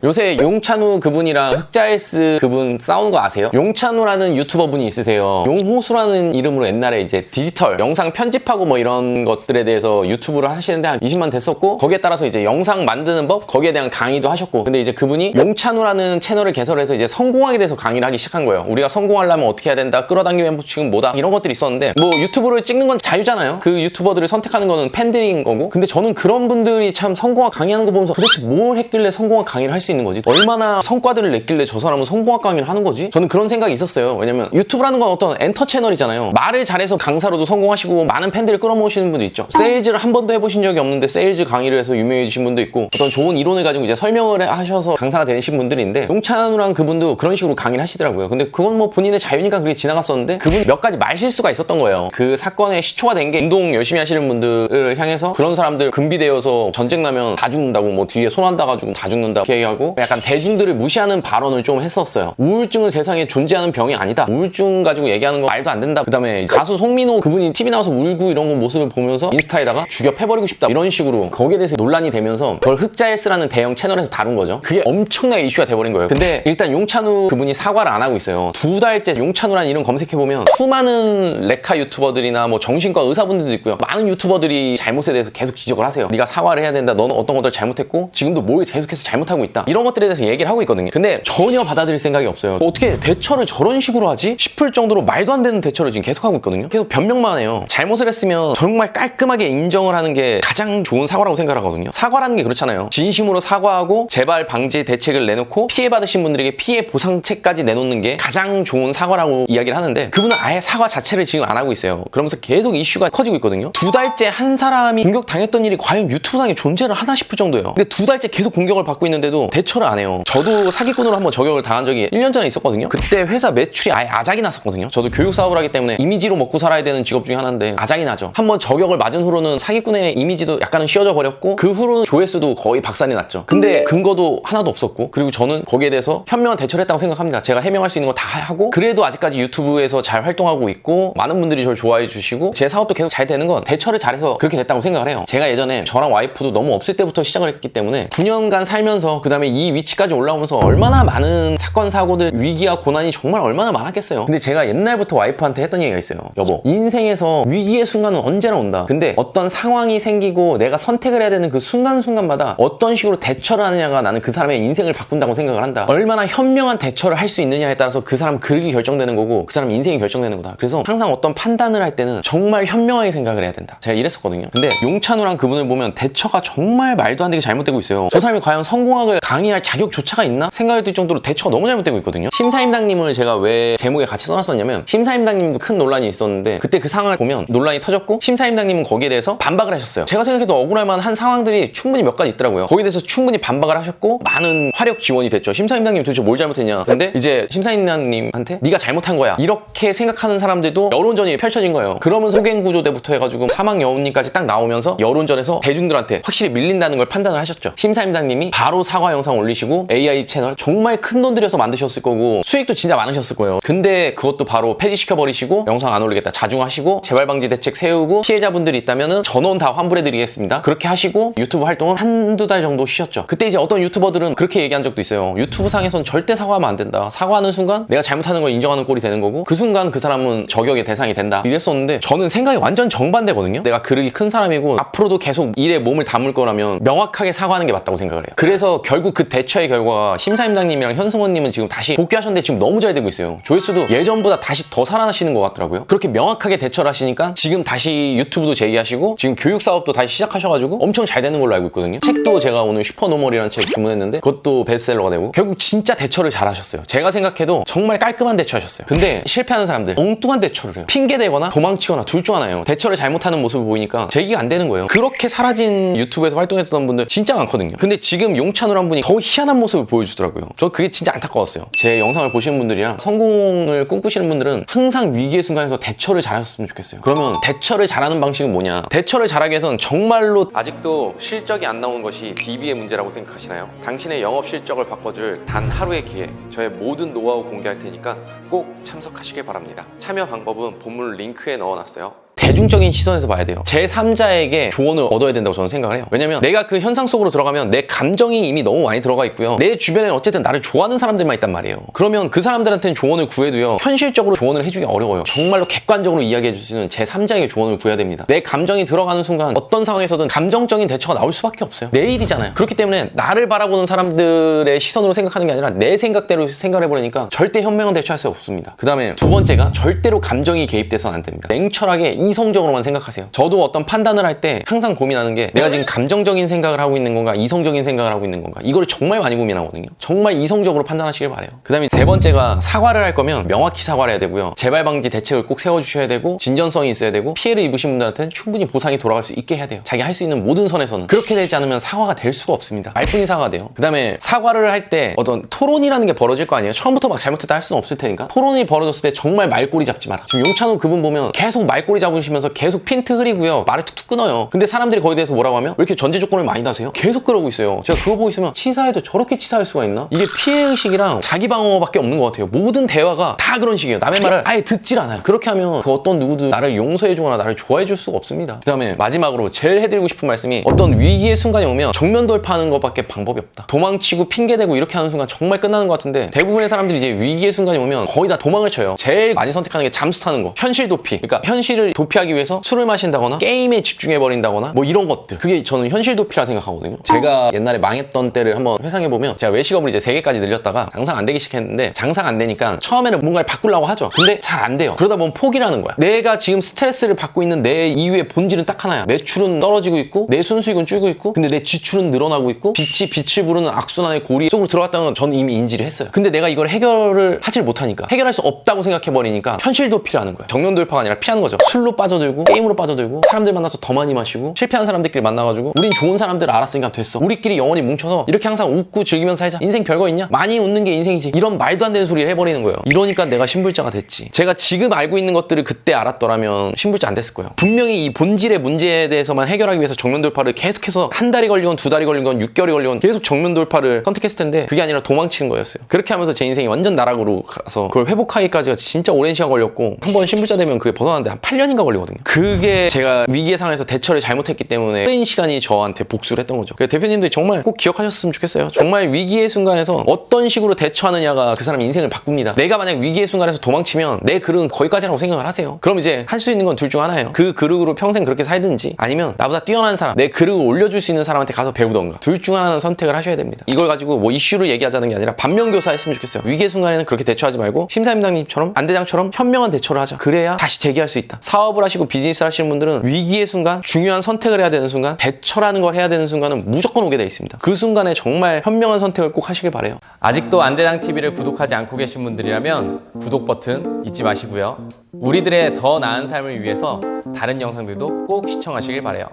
요새 용찬우 그분이랑 흑자일스 그분 싸운 거 아세요? 용찬우라는 유튜버 분이 있으세요. 용호수라는 이름으로 옛날에 이제 디지털 영상 편집하고 뭐 이런 것들에 대해서 유튜브를 하시는데 한 20만 됐었고, 거기에 따라서 이제 영상 만드는 법, 거기에 대한 강의도 하셨고, 근데 이제 그분이 용찬우라는 채널을 개설해서 이제 성공하게 돼서 강의를 하기 시작한 거예요. 우리가 성공하려면 어떻게 해야 된다, 끌어당기면 지금 뭐다, 이런 것들이 있었는데, 뭐 유튜브를 찍는 건 자유잖아요. 그 유튜버들을 선택하는 거는 팬들인 거고. 근데 저는 그런 분들이 참 성공학 강의하는 거 보면서 도대체 뭘 했길래 성공학 강의를 할 수 있는 거지? 얼마나 성과들을 냈길래 저 사람은 성공학 강의를 하는 거지? 저는 그런 생각이 있었어요. 왜냐면 유튜브라는 건 어떤 엔터 채널이잖아요. 말을 잘해서 강사로도 성공하시고 많은 팬들을 끌어모으시는 분도 있죠. 세일즈를 한 번도 해보신 적이 없는데 세일즈 강의를 해서 유명해지신 분도 있고, 어떤 좋은 이론을 가지고 이제 설명을 하셔서 강사가 되신 분들인데, 용찬우랑 그분도 그런 식으로 강의를 하시더라고요. 근데 그건 뭐 본인의 자유니까 그렇게 지나갔었는데, 그분이 몇 가지 말실수가 있었던 거예요. 그 사건의 시초가 된 게 운동 열심히 하시는 분들을 향해서 그런 사람들 금비되어서 전쟁 나면 다 죽는다고, 뭐 뒤에 손 안 닿아가지고 다 죽는다고 얘기하고, 약간 대중들을 무시하는 발언을 좀 했었어요. 우울증은 세상에 존재하는 병이 아니다, 우울증 가지고 얘기하는 거 말도 안 된다. 그 다음에 가수 송민호 그분이 TV 나와서 울고 이런 거 모습을 보면서 인스타에다가 죽여 패버리고 싶다, 이런 식으로 거기에 대해서 논란이 되면서 그걸 흑자일스라는 대형 채널에서 다룬 거죠. 그게 엄청나게 이슈가 돼버린 거예요. 근데 일단 용찬우 그분이 사과를 안 하고 있어요. 2달째 용찬우라는 이름 검색해보면 수많은 레카 유튜버들이나 뭐 정신과 의사분들도 있고요, 많은 유튜버들이 잘못에 대해서 계속 지적을 하세요. 네가 사과를 해야 된다, 너는 어떤 것들 잘못했고 지금도 뭘 계속해서 잘못하고 있다, 이런 것들에 대해서 얘기를 하고 있거든요. 근데 전혀 받아들일 생각이 없어요. 어떻게 대처를 저런 식으로 하지 싶을 정도로 말도 안 되는 대처를 지금 계속 하고 있거든요. 계속 변명만 해요. 잘못을 했으면 정말 깔끔하게 인정을 하는 게 가장 좋은 사과라고 생각하거든요. 사과라는 게 그렇잖아요. 진심으로 사과하고 재발 방지 대책을 내놓고 피해받으신 분들에게 피해 보상책까지 내놓는 게 가장 좋은 사과라고 이야기를 하는데, 그분은 아예 사과 자체를 지금 안 하고 있어요. 그러면서 계속 이슈가 커지고 있거든요. 2달째 한 사람이 공격당했던 일이 과연 유튜브상에 존재를 하나 싶을 정도예요. 근데 2달째 계속 공격을 받고 있는데도 대처를 안 해요. 저도 사기꾼으로 한번 저격을 당한 적이 1년 전에 있었거든요. 그때 회사 매출이 아예 아작이 났었거든요. 저도 교육 사업을 하기 때문에 이미지로 먹고 살아야 되는 직업 중에 하나인데 아작이 나죠. 한번 저격을 맞은 후로는 사기꾼의 이미지도 약간은 씌워져 버렸고, 그 후로는 조회수도 거의 박살이 났죠. 근데 근거도 하나도 없었고, 그리고 저는 거기에 대해서 현명한 대처를 했다고 생각합니다. 제가 해명할 수 있는 거 다 하고, 그래도 아직까지 유튜브에서 잘 활동하고 있고 많은 분들이 저를 좋아해 주시고 제 사업도 계속 잘 되는 건 대처를 잘해서 그렇게 됐다고 생각을 해요. 제가 예전에 저랑 와이프도 너무 없을 때부터 시작을 했기 때문에 9년간 살면서 그 다음에 이 위치까지 올라오면서 얼마나 많은 사건 사고들, 위기와 고난이 정말 얼마나 많았겠어요. 근데 제가 옛날부터 와이프한테 했던 얘기가 있어요. 여보, 인생에서 위기의 순간은 언제나 온다. 근데 어떤 상황이 생기고 내가 선택을 해야 되는 그 순간순간마다 어떤 식으로 대처를 하느냐가 나는 그 사람의 인생을 바꾼다고 생각을 한다. 얼마나 현명한 대처를 할 수 있느냐에 따라서 그 사람 그릇이 결정되는 거고 그 사람 인생이 결정되는 거다. 그래서 항상 어떤 판단을 할 때는 정말 현명하게 생각을 해야 된다. 제가 이랬었거든요. 근데 용찬우랑 그분을 보면 대처가 정말 말도 안 되게 잘못되고 있어요. 저 사람이 과연 성공학을 강의할 자격조차가 있나 생각이 들 정도로 대처가 너무 잘못되고 있거든요. 심사임당님을 제가 왜 제목에 같이 써놨었냐면, 심사임당님도 큰 논란이 있었는데 그때 그 상황을 보면 논란이 터졌고 심사임당님은 거기에 대해서 반박을 하셨어요. 제가 생각해도 억울할 만한 상황들이 충분히 몇 가지 있더라고요. 거기에 대해서 충분히 반박을 하셨고 많은 화력 지원이 됐죠. 심사임당님 도대체 뭘 잘못했냐. 근데 이제 심사임당님한테 네가 잘못한 거야, 이렇게 생각하는 사람들도 여론전이 펼쳐진 거예요. 그러면서 호갱구조대부터 해가지고 사망여운님까지 딱 나오면서 여론전에서 대중들한테 확실히 밀린다는 걸 판단을 하셨죠. 심사임당님이 바로 사과 영상 올리시고 AI 채널 정말 큰 돈 들여서 만드셨을 거고 수익도 진짜 많으셨을 거예요. 근데 그것도 바로 폐지시켜버리시고 영상 안 올리겠다, 자중하시고 재발방지 대책 세우고 피해자분들이 있다면은 전원 다 환불해드리겠습니다, 그렇게 하시고 유튜브 활동은 한두 달 정도 쉬셨죠. 그때 이제 어떤 유튜버들은 그렇게 얘기한 적도 있어요. 유튜브 상에선 절대 사과하면 안 된다. 사과하는 순간 내가 잘못하는 걸 인정하는 꼴이 되는 거고 그 순간 그 사람은 저격의 대상이 된다, 이랬었는데 저는 생각이 완전 정반대거든요. 내가 그릇이 큰 사람이고 앞으로도 계속 일에 몸을 담을 거라면 명확하게 사과하는 게 맞다고 생각을 해요. 그래서 결국 그 대처의 결과가 심사임당님이랑 현승원님은 지금 다시 복귀하셨는데 지금 너무 잘 되고 있어요. 조회수도 예전보다 다시 더 살아나시는 것 같더라고요. 그렇게 명확하게 대처를 하시니까 지금 다시 유튜브도 재개하시고 지금 교육 사업도 다시 시작하셔가지고 엄청 잘 되는 걸로 알고 있거든요. 책도 제가 오늘 슈퍼노멀이라는 책 주문했는데 그것도 베스트셀러가 되고, 결국 진짜 대처를 잘 하셨어요. 제가 생각해도 정말 깔끔한 대처하셨어요. 근데 실패하는 사람들 엉뚱한 대처를 해요. 핑계대거나 도망치거나 둘 중 하나예요. 대처를 잘못하는 모습을 보이니까 제기가 안 되는 거예요. 그렇게 사라진 유튜브에서 활동했던 분들 진짜 많거든요. 근데 지금 용찬우란 분이 더 희한한 모습을 보여주더라고요. 저 그게 진짜 안타까웠어요. 제 영상을 보시는 분들이랑 성공을 꿈꾸시는 분들은 항상 위기의 순간에서 대처를 잘하셨으면 좋겠어요. 그러면 대처를 잘하는 방식은 뭐냐? 대처를 잘하기 위해서는 정말로 아직도 실적이 안 나오는 것이 DB의 문제라고 생각하시나요? 당신의 영업 실적을 바꿔줄 단 하루의 기회, 저의 모든 노하우 공개할 테니까 꼭 참석하시길 바랍니다. 참여 방법은 본문 링크에 넣어놨어요. 대중적인 시선에서 봐야 돼요. 제3자에게 조언을 얻어야 된다고 저는 생각을 해요. 왜냐면 내가 그 현상 속으로 들어가면 내 감정이 이미 너무 많이 들어가 있고요. 내 주변에는 어쨌든 나를 좋아하는 사람들만 있단 말이에요. 그러면 그 사람들한테는 조언을 구해도요, 현실적으로 조언을 해주기 어려워요. 정말로 객관적으로 이야기해 줄 수 있는 제3자에게 조언을 구해야 됩니다. 내 감정이 들어가는 순간 어떤 상황에서든 감정적인 대처가 나올 수밖에 없어요. 내 일이잖아요. 그렇기 때문에 나를 바라보는 사람들의 시선으로 생각하는 게 아니라 내 생각대로 생각을 해버리니까 절대 현명한 대처할 수 없습니다. 그 다음에 두 번째가 절대로 감정이 개입돼서는 안 됩니다. 냉철하게 이성적으로만 생각하세요. 저도 어떤 판단을 할 때 항상 고민하는 게 내가 지금 감정적인 생각을 하고 있는 건가 이성적인 생각을 하고 있는 건가, 이걸 정말 많이 고민하거든요. 정말 이성적으로 판단하시길 바래요. 그 다음에 세 번째가 사과를 할 거면 명확히 사과를 해야 되고요. 재발 방지 대책을 꼭 세워주셔야 되고 진전성이 있어야 되고 피해를 입으신 분들한테는 충분히 보상이 돌아갈 수 있게 해야 돼요. 자기 할 수 있는 모든 선에서는. 그렇게 되지 않으면 사과가 될 수가 없습니다. 말뿐이 사과가 돼요. 그 다음에 사과를 할 때 어떤 토론이라는 게 벌어질 거 아니에요. 처음부터 막 잘못했다 할 수는 없을 테니까 토론이 벌어졌을 때 정말 말꼬리 잡지 마라. 지금 용찬호 그분 보면 계속 말꼬리 잡으시면서 계속 핀트 흐리고요, 말을 툭툭 끊어요. 근데 사람들이 거기에 대해서 뭐라고 하면 왜 이렇게 전제 조건을 많이 다세요? 계속 그러고 있어요. 제가 그거 보고 있으면 치사해도 저렇게 치사할 수가 있나? 이게 피해의식이랑 자기 방어밖에 없는 것 같아요. 모든 대화가 다 그런 식이에요. 남의 말을 아예 듣질 않아요. 그렇게 하면 그 어떤 누구도 나를 용서해주거나 나를 좋아해줄 수가 없습니다. 그 다음에 마지막으로 제일 해드리고 싶은 말씀이, 어떤 위기의 순간이 오면 정면 돌파하는 것밖에 방법이 없다. 도망치고 핑계대고 이렇게 하는 순간 정말 끝나는 것 같은데, 대부분의 사람들이 이제 위기의 순간이 오면 거의 다 도망을 쳐요. 제일 많이 선택하는 게 잠수 타는 거, 현실 도피. 그러니까 현실을 도피하기 위해서 술을 마신다거나 게임에 집중해버린다거나 뭐 이런 것들, 그게 저는 현실 도피라 생각하거든요. 제가 옛날에 망했던 때를 한번 회상해보면, 제가 외식업을 이제 3개까지 늘렸다가 장사가 안 되기 시작했는데, 장사가 안 되니까 처음에는 뭔가를 바꾸려고 하죠. 근데 잘 안 돼요. 그러다 보면 포기를 하는 거야. 내가 지금 스트레스를 받고 있는 내 이유의 본질은 딱 하나야. 매출은 떨어지고 있고 내 순수익은 줄고 있고 근데 내 지출은 늘어나고 있고 빛이 빛을 부르는 악순환의 고리 속으로 들어갔다는 건 저는 이미 인지를 했어요. 근데 내가 이걸 해결을 하질 못하니까, 해결할 수 없다고 생각해버리니까 현실 도피라는 거야. 정면 돌파가 아니라 피하는 거죠. 술로 빠져들고 게임으로 빠져들고 사람들 만나서 더 많이 마시고 실패한 사람들끼리 만나가지고 우린 좋은 사람들을 알았으니까 됐어, 우리끼리 영원히 뭉쳐서 이렇게 항상 웃고 즐기면서 살자, 인생 별거 있냐, 많이 웃는 게 인생이지, 이런 말도 안 되는 소리를 해버리는 거예요. 이러니까 내가 신불자가 됐지. 제가 지금 알고 있는 것들을 그때 알았더라면 신불자 안 됐을 거예요. 분명히 이 본질의 문제에 대해서만 해결하기 위해서 정면 돌파를 계속해서 한 달이 걸리건 2달이 걸리건 6개월이 걸리건 계속 정면 돌파를 선택했을 텐데, 그게 아니라 도망치는 거였어요. 그렇게 하면서 제 인생이 완전 나락으로 가서 그걸 회복하기까지가 진짜 오랜 시간 걸렸고, 한 번 신불자 되면 그게 벗어나는데 한 8년인가 걸리거든요. 그게 제가 위기의 상황에서 대처를 잘못했기 때문에 큰 시간이 저한테 복수를 했던 거죠. 그래서 대표님들이 정말 꼭 기억하셨으면 좋겠어요. 정말 위기의 순간에서 어떤 식으로 대처하느냐가 그 사람 인생을 바꿉니다. 내가 만약 위기의 순간에서 도망치면 내 그릇은 거기까지라고 생각을 하세요. 그럼 이제 할 수 있는 건 둘 중 하나예요. 그 그릇으로 평생 그렇게 살든지, 아니면 나보다 뛰어난 사람, 내 그릇을 올려줄 수 있는 사람한테 가서 배우던가, 둘 중 하나는 선택을 하셔야 됩니다. 이걸 가지고 뭐 이슈를 얘기하자는 게 아니라 반면교사 했으면 좋겠어요. 위기의 순간에는 그렇게 대처하지 말고 심사임당님처럼, 안대장처럼 현명한 대처를 하자. 그래야 다시 재기할 수 있다. 사업을 하시고 비즈니스 하시는 분들은 위기의 순간, 중요한 선택을 해야 되는 순간, 대처라는 걸 해야 되는 순간은 무조건 오게 돼 있습니다. 그 순간에 정말 현명한 선택을 꼭 하시길 바래요. 아직도 안대장TV를 구독하지 않고 계신 분들이라면 구독 버튼 잊지 마시고요. 우리들의 더 나은 삶을 위해서 다른 영상들도 꼭 시청하시길 바라요.